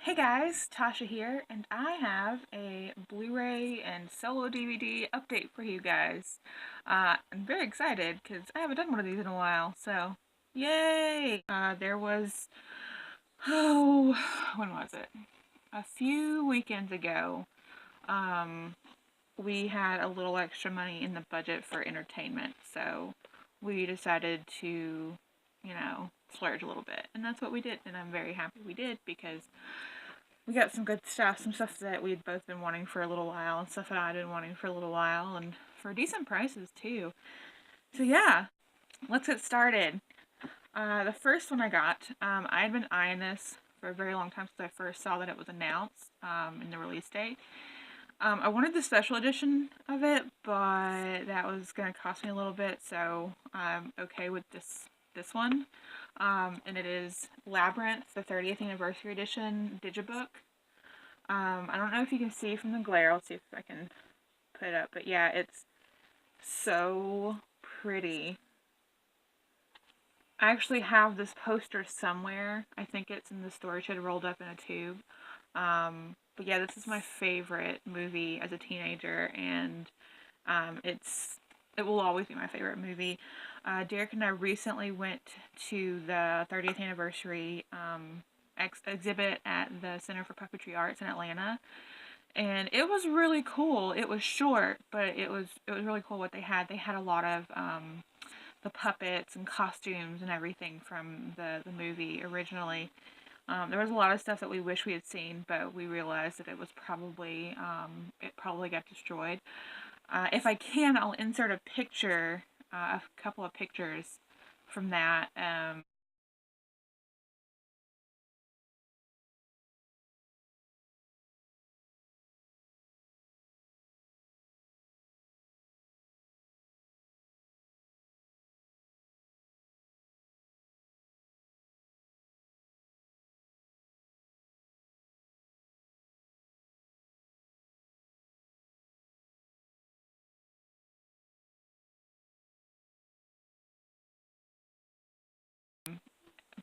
Hey guys, Tasha here, and I have a Blu-ray and solo DVD update for you guys. I'm very excited because I haven't done one of these in a while, so yay! There was, oh, when was it? A few weekends ago, um, we had a little extra money in the budget for entertainment, so we decided to, splurge a little bit, and that's what we did, and I'm very happy we did because we got some good stuff, some stuff that we'd both been wanting for a little while, and stuff that I'd been wanting for a little while, and for decent prices too. So yeah, let's get started. The first one I got, I had been eyeing this for a very long time since I first saw that it was announced in the release date. I wanted the special edition of it, but that was going to cost me a little bit, so I'm okay with this one. And it is Labyrinth, the 30th Anniversary Edition Digibook. I don't know if you can see from the glare. I'll see if I can put it up. But yeah, it's so pretty. I actually have this poster somewhere. I think it's in the storage shed rolled up in a tube. But yeah, this is my favorite movie as a teenager, and it will always be my favorite movie. Derek and I recently went to the 30th anniversary exhibit at the Center for Puppetry Arts in Atlanta, and it was really cool. It was short, but it was really cool what they had. They had a lot of the puppets and costumes and everything from the movie originally. There was a lot of stuff that we wish we had seen, but we realized that it probably got destroyed. If I can, I'll insert a picture, a couple of pictures from that.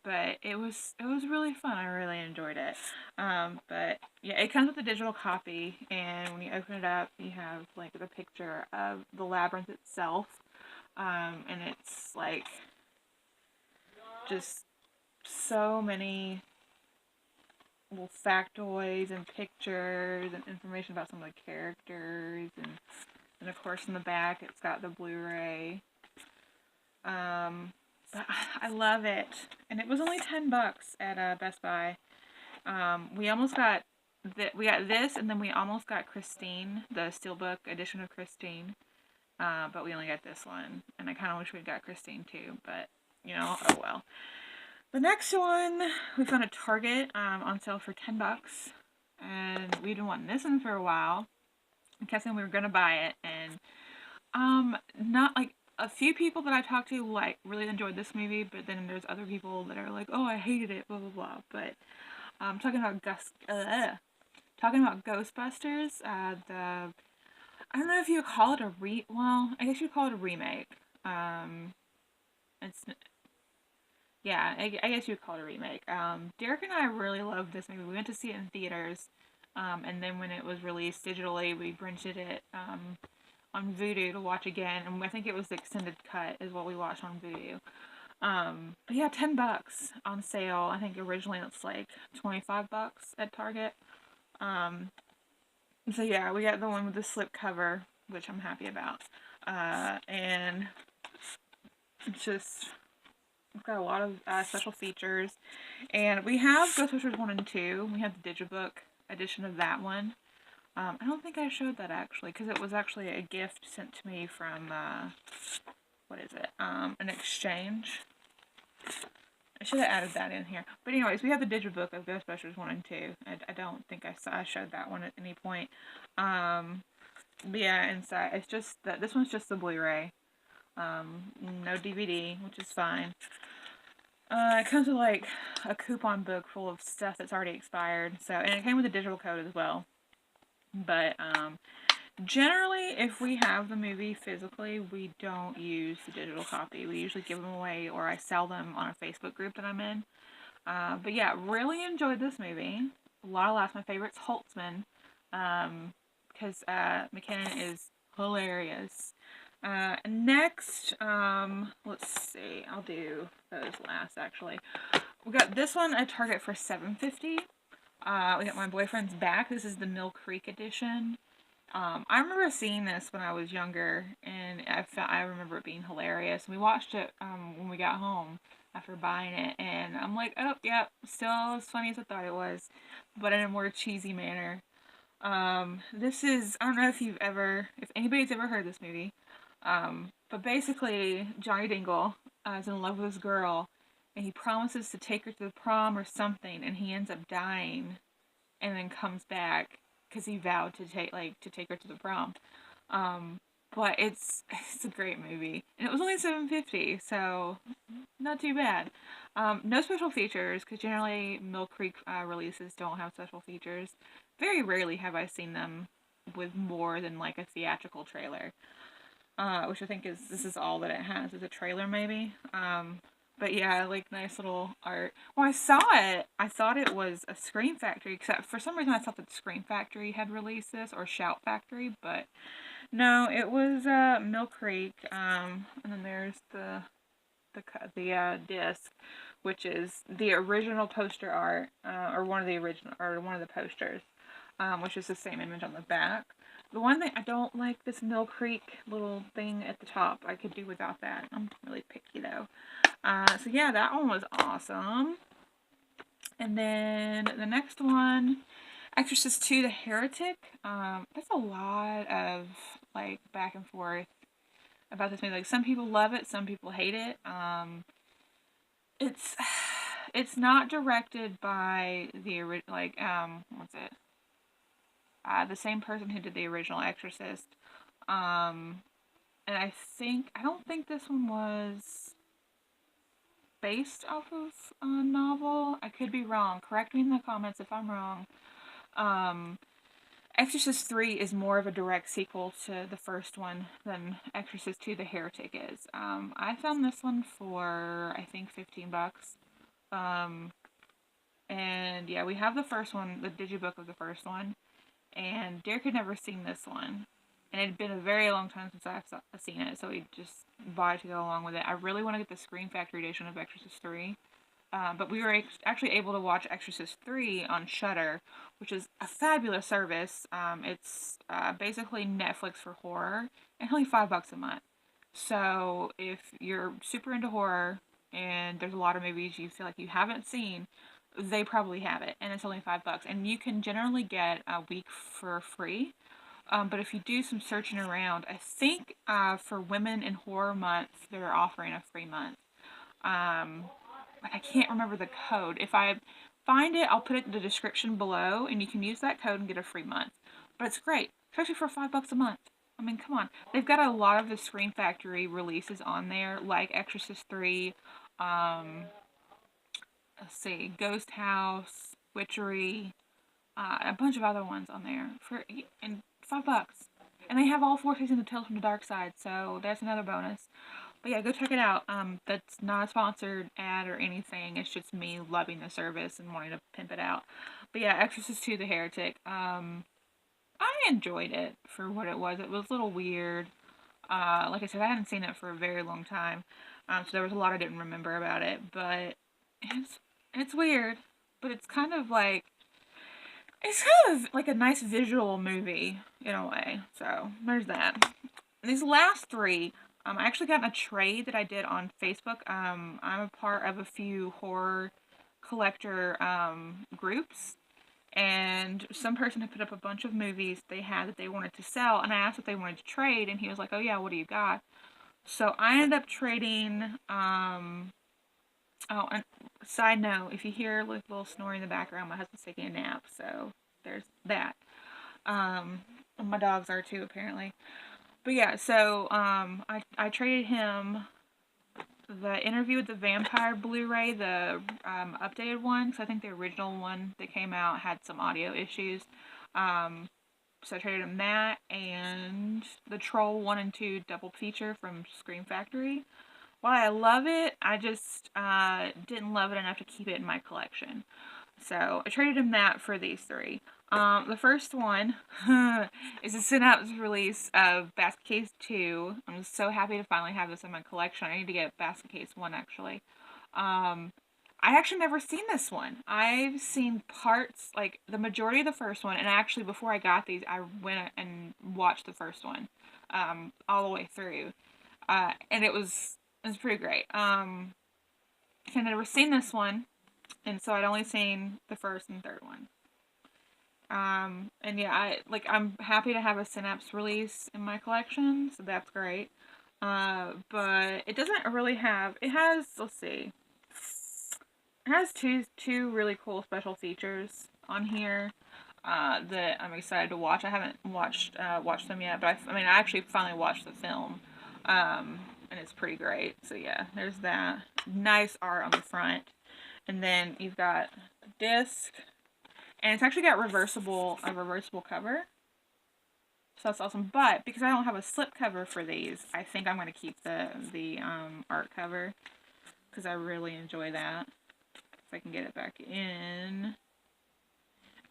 But it was really fun. I really enjoyed it. But yeah, it comes with a digital copy, and when you open it up, you have like the picture of the labyrinth itself, and it's like just so many little factoids and pictures and information about some of the characters, and of course in the back it's got the Blu-ray. But I love it, and it was only $10 at Best Buy. We almost got we got this, and then we almost got Christine, the Steelbook edition of Christine. But we only got this one, and I kind of wish we'd got Christine too. But oh well. The next one we found at Target on sale for $10, and we'd been wanting this one for a while. I kept saying we were gonna buy it, and not like a few people that I talked to like really enjoyed this movie, but then there's other people that are like, oh, I hated it, blah blah blah. But talking about Ghostbusters, I don't know if you would call it well, I guess you'd call it a remake. It's Yeah, I guess you'd call it a remake. Derek and I really loved this movie. We went to see it in theaters, and then when it was released digitally, we rented it on Vudu to watch again, and I think it was the extended cut is what we watched on Vudu. But yeah, $10 on sale. I think originally it's like $25 at Target. Um, so yeah, we got the one with the slip cover, which I'm happy about. And it's just we've got a lot of special features, and we have Ghostbusters 1 and 2. We have the Digibook edition of that one. I don't think I showed that actually, because it was actually a gift sent to me from, what is it, an exchange. I should have added that in here. But anyways, we have the Digibook of Ghostbusters 1 and 2. I don't think I showed that one at any point. But yeah, inside, it's just that this one's just the Blu-ray. No DVD, which is fine. It comes with like a coupon book full of stuff that's already expired. So, and it came with a digital code as well. But generally, if we have the movie physically, we don't use the digital copy. We usually give them away, or I sell them on a Facebook group that I'm in. But yeah, really enjoyed this movie. a lot of laughs. My favorite's Holtzman, because McKinnon is hilarious. Next, let's see. I'll do those last, actually. We got this one at Target for $7.50. We got My Boyfriend's Back. This is the Mill Creek edition. I remember seeing this when I was younger, and I remember it being hilarious. We watched it when we got home after buying it, and I'm like, oh, yeah, still as funny as I thought it was, but in a more cheesy manner. This is, I don't know if anybody's ever heard this movie, but basically, Johnny Dingle is in love with this girl, and he promises to take her to the prom or something, and he ends up dying, and then comes back because he vowed to take her to the prom. But it's a great movie, and it was only $7.50, so not too bad. No special features, because generally Mill Creek releases don't have special features. Very rarely have I seen them with more than like a theatrical trailer, which I think this is all that it has, is a trailer maybe. But yeah, like nice little art. When I saw it, I thought it was a Scream Factory, except for some reason I thought that Scream Factory had released this, or Shout Factory, but no, it was Mill Creek. And then there's the disc, which is the original poster art, or one of the posters, which is the same image on the back. The one thing I don't like, this Mill Creek little thing at the top. I could do without that. I'm really picky though. So yeah, that one was awesome. And then the next one, Exorcist 2, The Heretic. There's a lot of like back and forth about this movie. Like some people love it, some people hate it. It's not directed by the what's it? The same person who did the original Exorcist. And I don't think this one was based off of a novel. I could be wrong. Correct me in the comments if I'm wrong. Exorcist 3 is more of a direct sequel to the first one than Exorcist 2 The Heretic is. I found this one for, I think, $15. And yeah, we have the first one, the digibook of the first one. And Derek had never seen this one. And it had been a very long time since I've seen it, so we just bought it to go along with it. I really want to get the Scream Factory edition of Exorcist 3. But we were actually able to watch Exorcist 3 on Shudder, which is a fabulous service. It's basically Netflix for horror, and only $5 a month. So if you're super into horror, and there's a lot of movies you feel like you haven't seen, they probably have it, and it's only $5. And you can generally get a week for free. But if you do some searching around, I think for Women in Horror Month, they're offering a free month. But I can't remember the code. If I find it, I'll put it in the description below, and you can use that code and get a free month. But it's great, especially for $5 a month. I mean, come on. They've got a lot of the Scream Factory releases on there, like Exorcist 3, let's see, Ghost House, Witchery, a bunch of other ones on there and $5. And they have all 4 seasons of Tales from the Dark Side, so that's another bonus. But yeah, go check it out. That's not a sponsored ad or anything. It's just me loving the service and wanting to pimp it out. But yeah, Exorcist 2 The Heretic. I enjoyed it for what it was. It was a little weird. Like I said, I hadn't seen it for a very long time. So there was a lot I didn't remember about it. But it's weird. But it's kind of like a nice visual movie in a way. So there's that. These last 3, I actually got in a trade that I did on Facebook. I'm a part of a few horror collector groups, and some person had put up a bunch of movies they had that they wanted to sell, and I asked if they wanted to trade, and he was like, oh yeah, what do you got? So I ended up trading, oh, and side note, if you hear like a little snoring in the background, my husband's taking a nap, so there's that. My dogs are too, apparently. But yeah, so I traded him the Interview with the Vampire Blu-ray, the updated one, because I think the original one that came out had some audio issues. So I traded him that and the Troll 1 and 2 double feature from Scream Factory. While I love it, I just didn't love it enough to keep it in my collection. So I traded him that for these three. The first one is a Synapse release of Basket Case 2. I'm so happy to finally have this in my collection. I need to get Basket Case 1 actually. I actually never seen this one. I've seen parts, like the majority of the first one, and actually before I got these, I went and watched the first one all the way through. And it was pretty great. I'd never seen this one, and so I'd only seen the first and third one. And yeah, I'm happy to have a Synapse release in my collection, so that's great. But it doesn't really have. It has. Let's see. It has two really cool special features on here that I'm excited to watch. I haven't watched them yet, but I actually finally watched the film, and it's pretty great. So yeah, there's that nice art on the front, and then you've got the disc, and it's actually got a reversible cover. So that's awesome. But because I don't have a slip cover for these, I think I'm going to keep the art cover because I really enjoy that. If I can get it back in.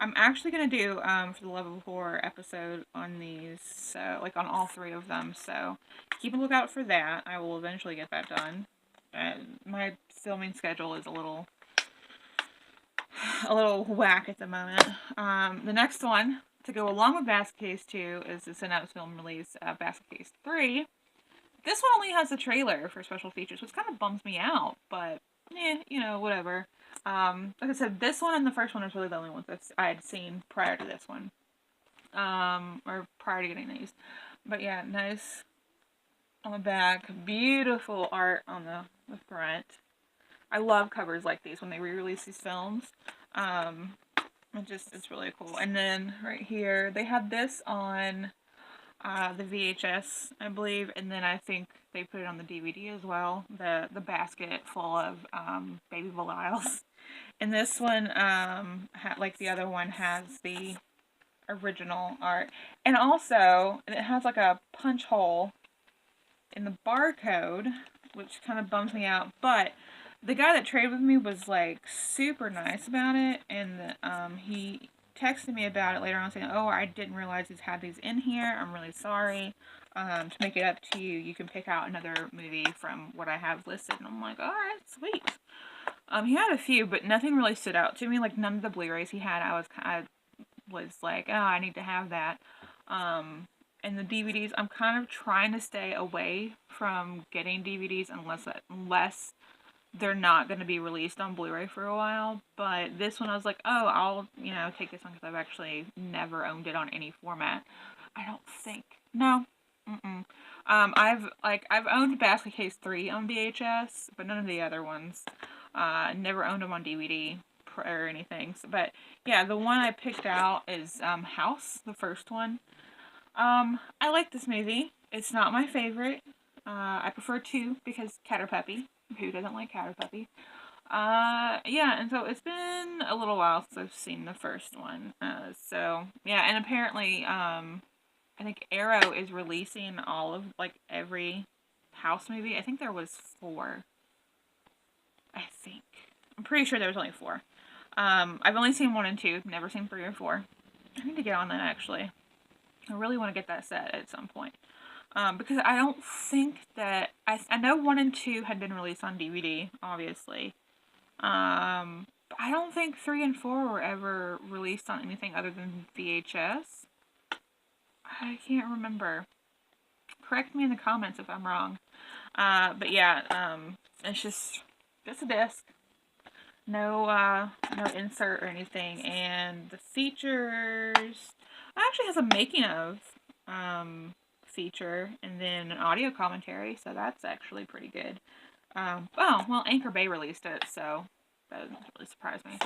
I'm actually going to do, for the Love of Horror episode on these, so, like, on all three of them, so keep a lookout for that. I will eventually get that done. My filming schedule is a little whack at the moment. The next one, to go along with Basket Case 2, is the Synapse film release, Basket Case 3. This one only has a trailer for special features, which kind of bums me out, but, whatever. Like I said, this one and the first one is really the only ones that I had seen prior to this one. Or prior to getting these. But yeah, nice on the back. Beautiful art on the front. I love covers like these when they re-release these films. It's really cool. And then right here, they had this on the VHS, I believe, and then I think they put it on the DVD as well. The basket full of baby Belials. And this one, like the other one, has the original art. And also, it has like a punch hole in the barcode, which kind of bums me out. But the guy that traded with me was like super nice about it, and he texted me about it later on saying, "Oh, I didn't realize he's had these in here. I'm really sorry. To make it up to you, you can pick out another movie from what I have listed." And I'm like, "All right, sweet." He had a few, but nothing really stood out to me. Like none of the Blu-rays he had, I was like, "Oh, I need to have that." And the DVDs, I'm kind of trying to stay away from getting DVDs unless they're not going to be released on Blu-ray for a while. But this one I was like, oh, I'll, take this one because I've actually never owned it on any format. I don't think. No. I've owned Basket Case 3 on VHS, but none of the other ones. Never owned them on DVD or anything. But yeah, the one I picked out is House, the first one. I like this movie. It's not my favorite. I prefer 2 because Caterpuppy. Who doesn't like Caterpuppy? Yeah, and so it's been a little while since I've seen the first one. So, yeah, and apparently, I think Arrow is releasing all of, every House movie. I think there was 4. I think. I'm pretty sure there was only 4. I've only seen 1 and 2. Never seen 3 or 4. I need to get on that, actually. I really want to get that set at some point. Because I don't think that... I know 1 and 2 had been released on DVD, obviously. But I don't think 3 and 4 were ever released on anything other than VHS. I can't remember. Correct me in the comments if I'm wrong. But yeah, it's just a disc. No insert or anything. And the features... It actually has a making of feature and then an audio commentary, so that's actually pretty good. Well, Anchor Bay released it, so that doesn't really surprise me.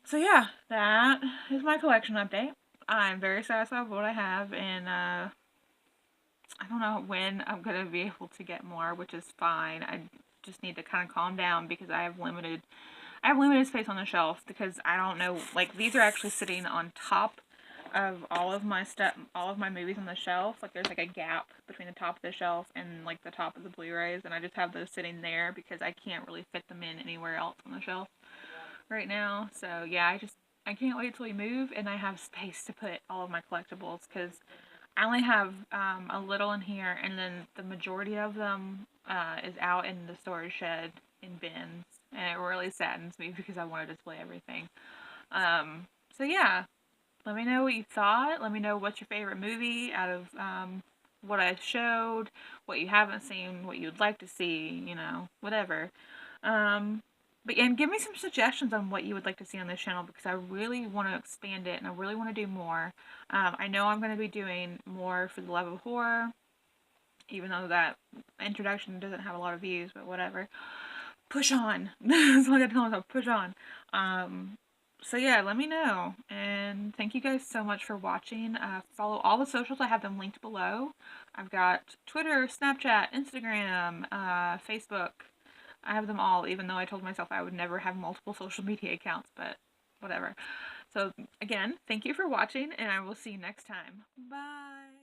So yeah, that is my collection update. I'm very satisfied with what I have, and I don't know when I'm going to be able to get more, which is fine. I just need to kind of calm down because I have limited space on the shelf because I don't know, these are actually sitting on top of all of my movies on the shelf. There's a gap between the top of the shelf and the top of the Blu-rays, and I just have those sitting there because I can't really fit them in anywhere else on the shelf. right now. So yeah, I can't wait till we move and I have space to put all of my collectibles because I only have a little in here, and then the majority of them is out in the storage shed in bins, and it really saddens me because I want to display everything. So yeah, let me know what you thought. Let me know what's your favorite movie out of what I showed, what you haven't seen, what you'd like to see, whatever. Um, and give me some suggestions on what you would like to see on this channel because I really want to expand it and I really want to do more. I know I'm going to be doing more for the love of horror, even though that introduction doesn't have a lot of views, but whatever. Push on. That's all I got to tell myself. Push on. So yeah, let me know. And thank you guys so much for watching. Follow all the socials. I have them linked below. I've got Twitter, Snapchat, Instagram, Facebook. I have them all, even though I told myself I would never have multiple social media accounts, but whatever. So again, thank you for watching, and I will see you next time. Bye!